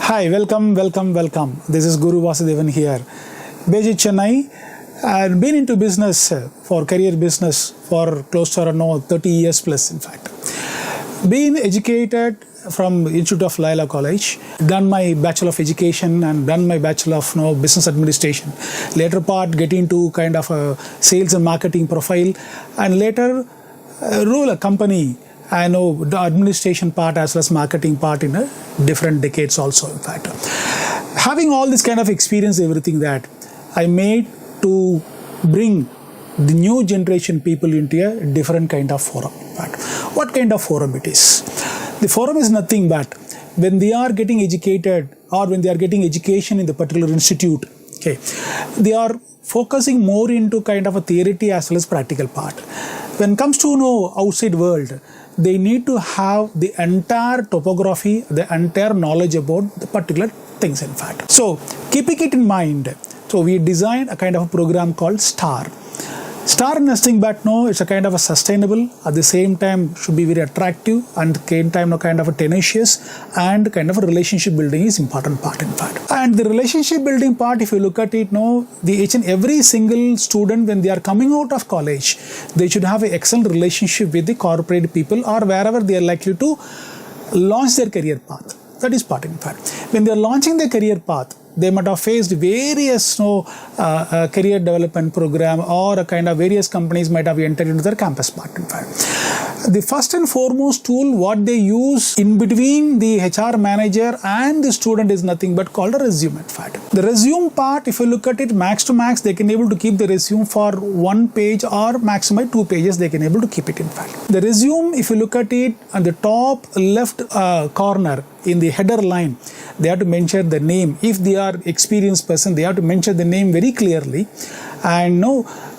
Hi, welcome. This is Guru Vasudevan here. Based in Chennai, I've been into business for career business for close to 30 years plus, in fact. Been educated from Institute of Laila College, done my Bachelor of Education and done my Bachelor of Business Administration. Later part, get into kind of a sales and marketing profile, and later rule a company. I know the administration part as well as marketing part in a different decades also, in fact. Having all this kind of experience, everything that I made to bring the new generation people into a different kind of forum. In fact, what kind of forum it is? The forum is nothing but when they are getting educated or when they are getting education in the particular institute, okay, they are focusing more into kind of a theory as well as practical part. When it comes to outside world, they need to have the entire topography, the entire knowledge about the particular things, in fact. So, keeping it in mind, so we designed a kind of a program called STAR. STAR is nothing but it's a kind of a sustainable, at the same time should be very attractive, and at the same time kind of a tenacious, and kind of a relationship building is important part, in fact. And the relationship building part, if you look at it, each and every single student, when they are coming out of college, they should have an excellent relationship with the corporate people or wherever they are likely to launch their career path. That is part, in fact. When they are launching their career path, they might have faced various career development program, or a kind of various companies might have entered into their campus part, in fact. The first and foremost tool what they use in between the HR manager and the student is nothing but called a resume, in fact. The resume part, if you look at it, max to max, they can able to keep the resume for 1 page or maximum 2 pages, they can able to keep it, in fact. The resume, if you look at it, on the top left corner, in the header line, they have to mention the name. If they are experienced person, they have to mention the name very clearly. And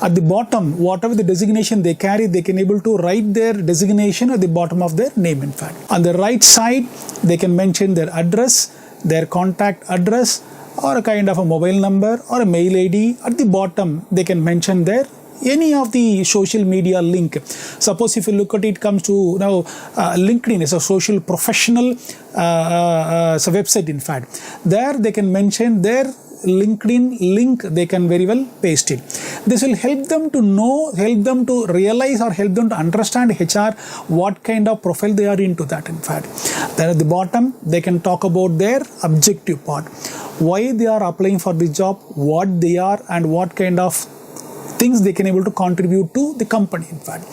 at the bottom, whatever the designation they carry, they can able to write their designation at the bottom of their name, in fact. On the right side, they can mention their address, their contact address, or a kind of a mobile number or a mail ID. At the bottom, they can mention their any of the social media link. Suppose if you look at it, comes to LinkedIn is a social professional it's a website, in fact. There they can mention their LinkedIn link, they can very well paste it. This will help them to know, help them to realize, or help them to understand HR, what kind of profile they are into that, in fact. Then at the bottom, they can talk about their objective part, why they are applying for the job, what they are, and what kind of things they can able to contribute to the company, in fact.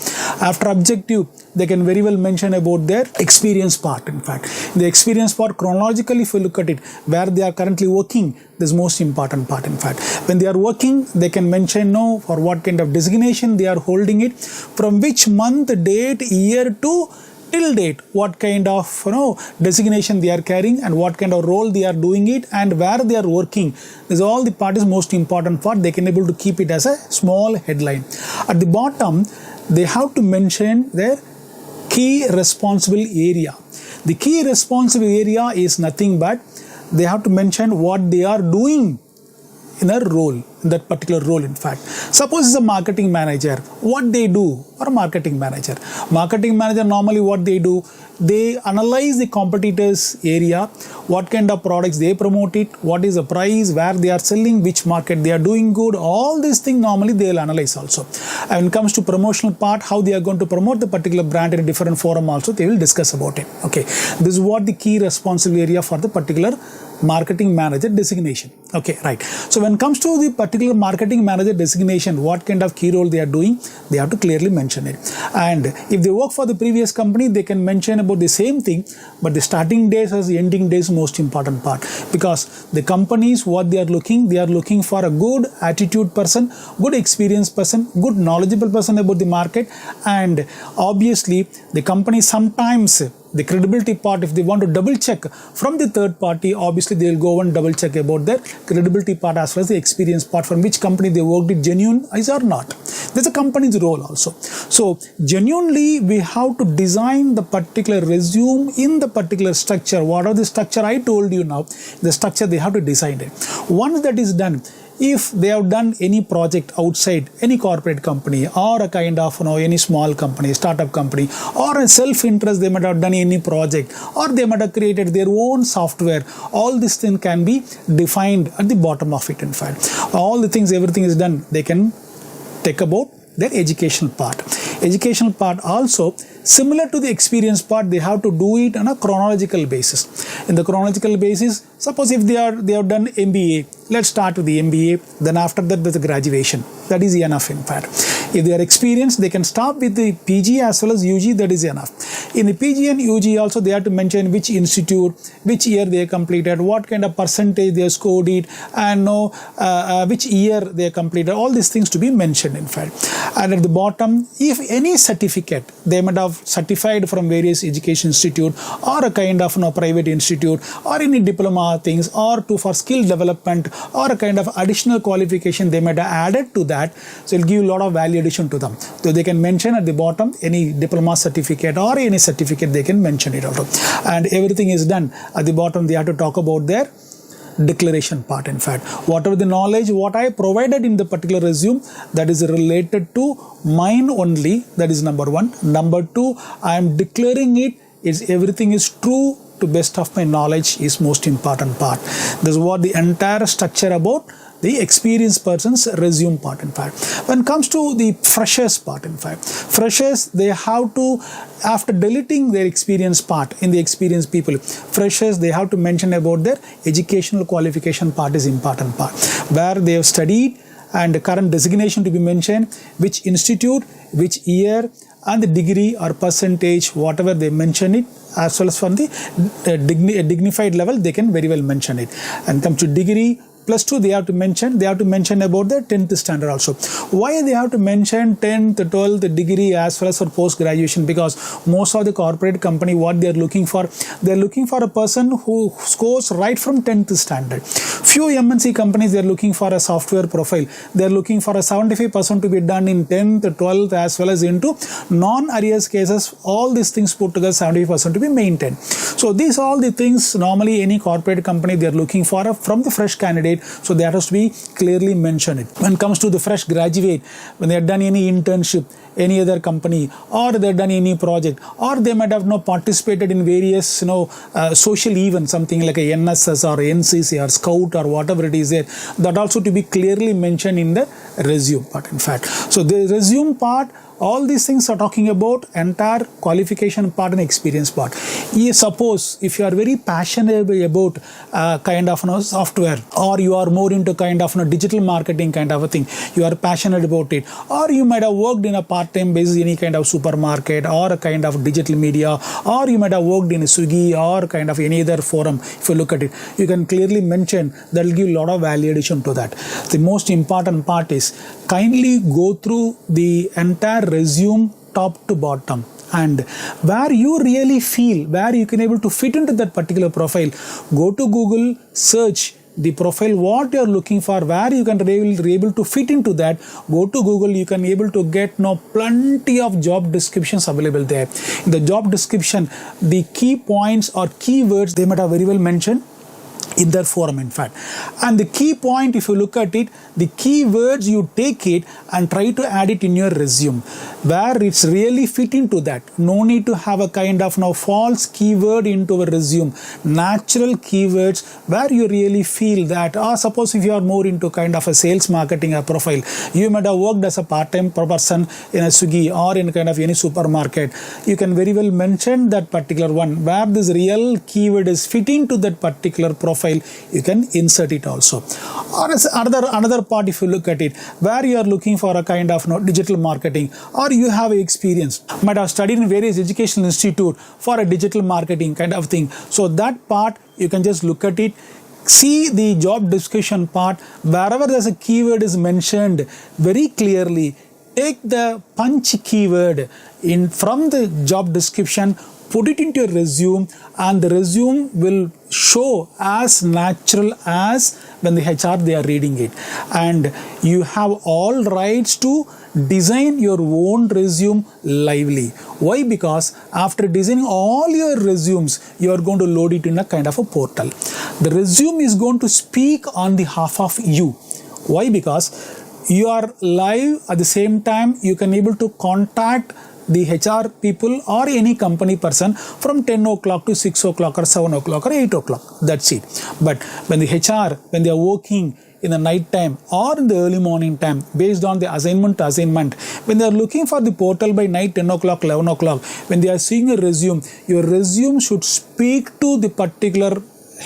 After objective, they can very well mention about their experience part, in fact. The experience part, chronologically, if you look at it, where they are currently working, this is most important part, in fact. When they are working, they can mention for what kind of designation they are holding it, from which month, date, year to till date, what kind of designation they are carrying and what kind of role they are doing it and where they are working. This is all the part is most important part. They can able to keep it as a small headline. At the bottom, they have to mention their key responsible area. The key responsible area is nothing but they have to mention what they are doing in a role, in that particular role, in fact. Suppose it's a marketing manager, what they do, or a marketing manager. Marketing manager, normally what they do, they analyze the competitors' area, what kind of products they promote it, what is the price, where they are selling, which market they are doing good, all these things normally they will analyze also. And when it comes to promotional part, how they are going to promote the particular brand in a different forum also, they will discuss about it. Okay, this is what the key responsible area for the particular marketing manager designation. Okay, right. So when it comes to the particular marketing manager designation, what kind of key role they are doing, they have to clearly mention it. And if they work for the previous company, they can mention about the same thing, but the starting days as the ending days most important part, because the companies, what they are looking for a good attitude person, good experienced person, good knowledgeable person about the market. And obviously the company sometimes, the credibility part, if they want to double check from the third party, obviously they will go and double check about their credibility part as well as the experience part, from which company they worked it genuine is or not. There's a company's role also. So genuinely we have to design the particular resume in the particular structure. What are the structure I told you now, the structure they have to design it. Once that is done, if they have done any project outside any corporate company or a kind of any small company, startup company, or a self-interest, they might have done any project, or they might have created their own software. All these things can be defined at the bottom of it. In fact, all the things, everything is done, they can take about their educational part. Educational part also, similar to the experience part, they have to do it on a chronological basis. In the chronological basis, suppose if they have done MBA, let's start with the MBA, then after that there's a graduation. That is enough. In fact, if they are experienced, they can start with the PG as well as UG. That is enough. In the PG and UG also, they have to mention which institute, which year they completed, what kind of percentage they scored it, and which year they completed. All these things to be mentioned. In fact, and at the bottom, if any certificate they might have certified from various education institute or a kind of private institute or any diploma things, or for skill development or a kind of additional qualification they might have added to that, so it will give a lot of value addition to them. So they can mention at the bottom any diploma certificate or any certificate, they can mention it also. And everything is done. At the bottom they have to talk about their declaration part. In fact, whatever the knowledge what I provided in the particular resume, that is related to mine only. That is number one. Number two, I am declaring it is everything is true to best of my knowledge is most important part. This is what the entire structure about the experienced person's resume part. In fact, when it comes to the freshers part, in fact, freshers, they have to, after deleting their experience part in the experienced people, freshers, they have to mention about their educational qualification part is important part, where they have studied and the current designation to be mentioned, which institute, which year, and the degree or percentage, whatever they mention it, as well as from the dignified level, they can very well mention it. And come to degree, plus 2, they have to mention about the 10th standard also. Why they have to mention 10th, 12th degree as well as for post graduation? Because most of the corporate company, what they are looking for a person who scores right from 10th standard. Few MNC companies, they are looking for a software profile. They are looking for a 75% to be done in 10th, 12th as well as into non-arrears cases. All these things put together, 70% to be maintained. So these all the things normally any corporate company they are looking for from the fresh candidate. So that has to be clearly mentioned. When it comes to the fresh graduate, when they have done any internship, any other company, or they have done any project, or they might have participated in various social events, something like a NSS or NCC or Scout or whatever it is there, that also to be clearly mentioned in the resume part. In fact, so the resume part, all these things are talking about entire qualification part and experience part. Suppose if you are very passionate about kind of software, or you are more into kind of digital marketing kind of a thing, you are passionate about it, or you might have worked in a part-time basis any kind of supermarket or a kind of digital media, or you might have worked in a Swiggy or kind of any other forum. If you look at it, you can clearly mention, that will give a lot of value addition to that. The most important part is kindly go through the entire resume top to bottom, and where you really feel, where you can able to fit into that particular profile, go to Google, search the profile what you are looking for, where you can be able to fit into that. Go to Google, you can able to get plenty of job descriptions available there. In the job description, the key points or keywords they might have very well mentioned in their forum. In fact, and the key point, if you look at it, the keywords, you take it and try to add it in your resume where it's really fit into that. No need to have a kind of false keyword into a resume. Natural keywords where you really feel that, suppose if you are more into kind of a sales marketing profile, you might have worked as a part-time person in a Swiggy or in kind of any supermarket, you can very well mention that particular one where this real keyword is fitting to that particular profile. You can insert it also. Or as another part, if you look at it, where you are looking for a kind of digital marketing, or you have experience, might have studied in various educational institute for a digital marketing kind of thing. So that part you can just look at it. See the job description part, wherever there's a keyword is mentioned very clearly, take the punch keyword in from the job description, put it into your resume, and the resume will show as natural as when the HR they are reading it. And you have all rights to design your own resume lively. Why? Because after designing all your resumes, you are going to load it in a kind of a portal. The resume is going to speak on behalf of you. Why? Because you are live at the same time you can able to contact the HR people or any company person from 10 o'clock to 6 o'clock or 7 o'clock or 8 o'clock. That's it. But when the HR, when they are working in the night time or in the early morning time, based on the assignment to assignment, when they are looking for the portal by night 10 o'clock, 11 o'clock, when they are seeing a resume, your resume should speak to the particular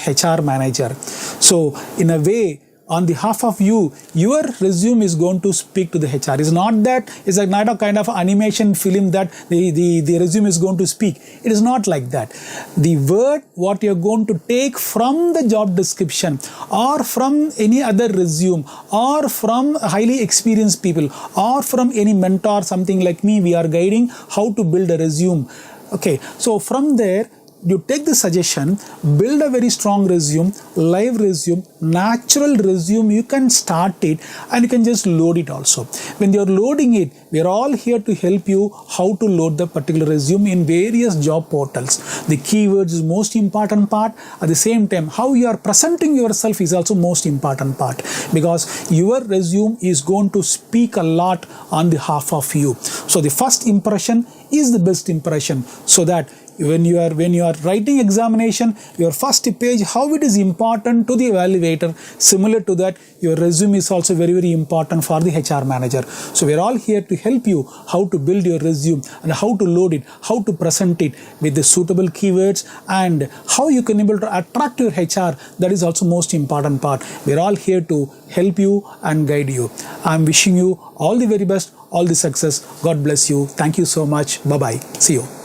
HR manager. So in a way, on behalf of you, your resume is going to speak to the HR. It's not that it's not a kind of animation film that the resume is going to speak. It is not like that. The word what you're going to take from the job description or from any other resume or from highly experienced people or from any mentor, something like me, we are guiding how to build a resume. Okay, so from there, you take the suggestion, build a very strong resume, live resume, natural resume, you can start it and you can just load it also. When you're loading it, we are all here to help you how to load the particular resume in various job portals. The keywords is most important part. At the same time, how you are presenting yourself is also most important part, because your resume is going to speak a lot on behalf of you. So the first impression is the best impression, so that when you are writing examination, your first page, how it is important to the evaluator, similar to that your resume is also very, very important for the HR manager. So we are all here to help you how to build your resume and how to load it, how to present it with the suitable keywords, and how you can able to attract your HR. That is also most important part. We are all here to help you and guide you. I am wishing you all the very best, all the success. God bless you. Thank you so much. Bye bye. See you.